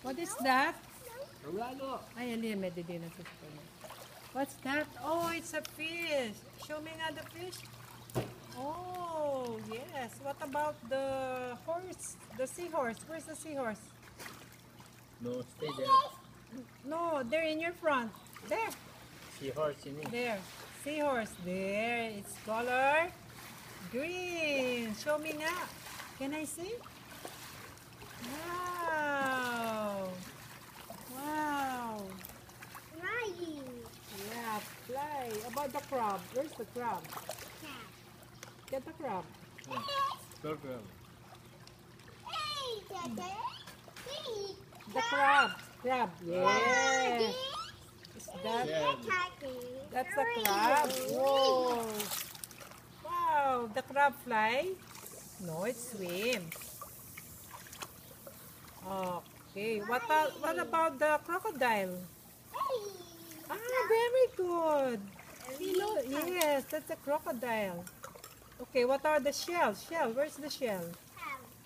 What is that? Rolando. Ay, ali, may didina sa spoon. What's that? Oh, it's a fish. Show me nga the fish. Oh, yes. What about the horse? The seahorse. Where's the seahorse? No, stay there. No, they're in your front. There. Seahorse, you mean? There. Seahorse. There. It's color green. Show me nga. Can I see? Wow. Wow. Flying. Yeah, fly. About the crab. Where's the crab? Get the crab. Scorpion. Hey, Dada. Hey. The crab. Crab. Yeah. Is that? Yeah. That's the crab. Whoa. Wow. The crab fly? No, it swims. Okay. What about the crocodile? Ah, very good. Yes, that's a crocodile. Okay, what are the shells? Shell. Where's the shell?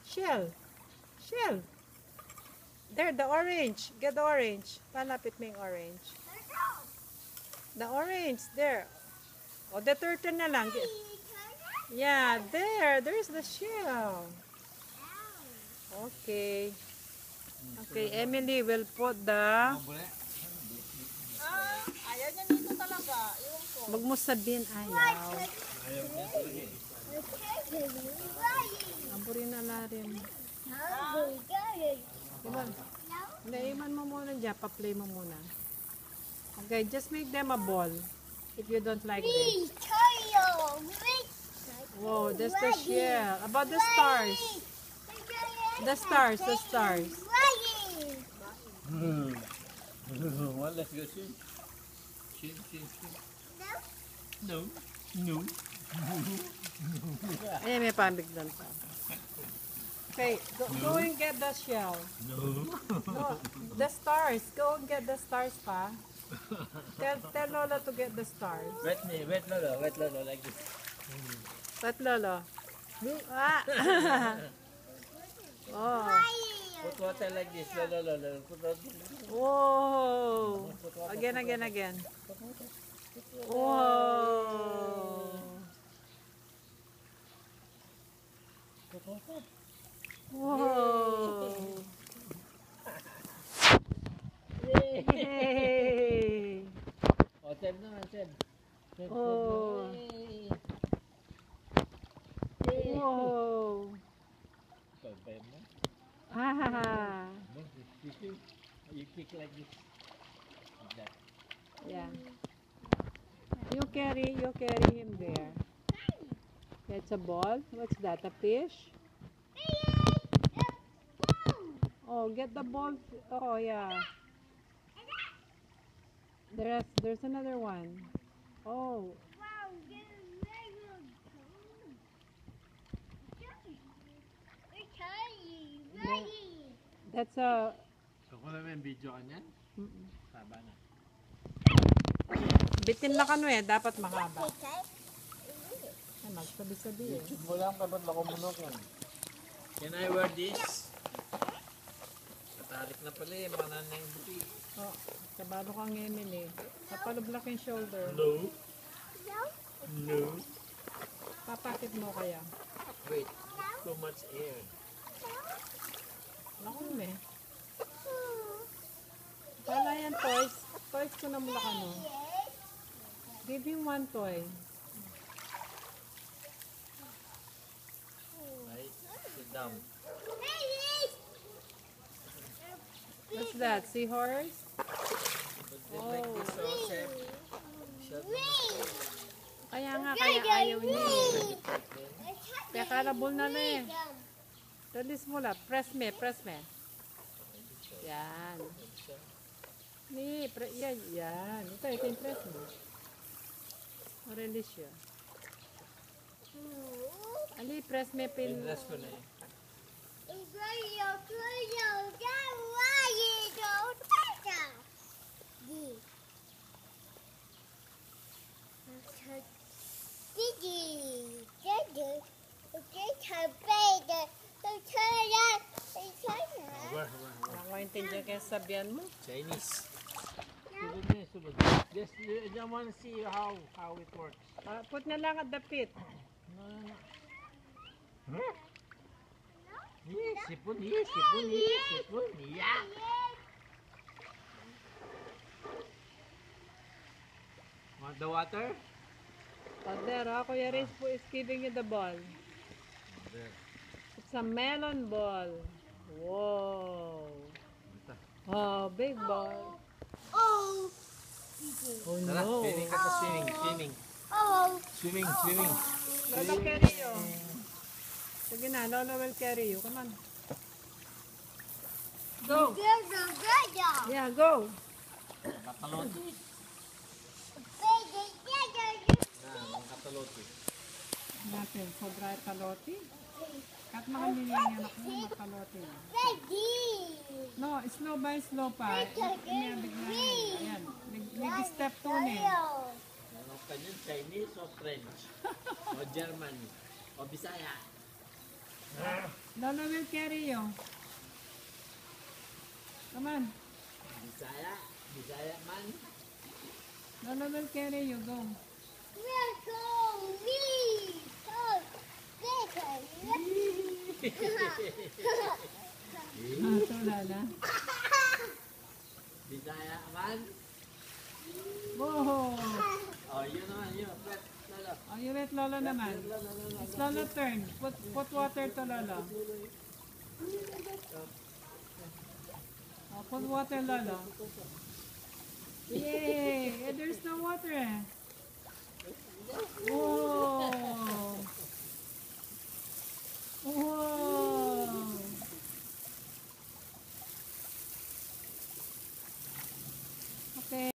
Shell. Shell. There, the orange. Get the orange. Palapit mo yung orange. The orange. There. O, the turtle na lang. Yeah, there. There's the shell. Okay. Okay, Emily will put the... Ayaw niya dito talaga. Iwan ko. Wag mo sabihin ayaw. Aburin na larim. Diba? Naiman mo muna dyan. Pa-play mo muna. Okay, just make them a ball. If you don't like this. Whoa, that's the shell. About the stars. The stars, the stars. Well, let's go swim. Swim. No. Ay, may pambigdan pa. Okay, go and get the shell. No. No, the stars. Go and get the stars pa. Tell Lola to get the stars. Wet Lolo, like this. What, Lolo? Ah. Oh. Put water like this, Lolo. Put water. Whoa. Again. Whoa. Whoa. Yay. Oh, Ted naman, Ted. Oh. Whoa. Pagpay mo. Ah. You kick like this. Like that. Yeah. You carry him there. That's a ball. What's that? A fish? Oh, get the ball. Oh, yeah. There's another one. Oh. That's a... So, kung naman yung video ka niyan, haba na. Bitin lang ano eh. Dapat mahaba. Ay, magsabi-sabi eh. YouTube mo lang, dapat makumunok yan. Can I wear this? Katalik na pala eh, manan na yung buti. Oh, kabado kang Emily. Napalublak yung shoulder. No. Papakit mo kaya. Wait, too much air. Naku eh. Wala yan toys. Toys ko na mula ka no. Give him one toy. Right? Sit down. What's that? Seahorse? But then like this, so Seb. Shut Kaya nga, kaya ayaw niya eh. Kaya karabol na na eh. Release mo lang. Press me. Yan. Yan. Ito yung press mo. Release yun. Ali, press me pin. Pinrest ko na eh. Maintindihan kaya sabihan mo. Chinese. Just you don't want to see how it works. Put na lang at the pit. No, no, no. Huh? Yes, sipon, yes, sipon, yes, sipon, yeah. Want the water? There, Kuya Riz po is giving you the ball. There. It's a melon ball. Whoa. Oh, big ball. Oh. Oh Tara, no. swimming ka sa swimming. Oh. Swimming. Lola carry you. Sige na, Lola will carry you. Come on. Go. Yeah, go. Kataloti. Ang kataloti. Natin, sobra kaloti. Kat mahal niya yung anak mo, makaloti. No, slow by slow pa. Inabig na yan. Ayan. Nag-step 2 na eh. Ano ka yun? Chinese o French? O German? O Bisaya? Lola will carry you. Come on. Bisaya? Bisaya man? Lola will carry you. Go. Ito, Lola. Bisaya man? Whoa. O, yun naman, yun. Pwet, lalo. Oh, you let Lola naman. It's Lola turn. Put water to Lola. Oh, put water, Lola. Yay! There's no water eh. Whoa! Whoa! Okay.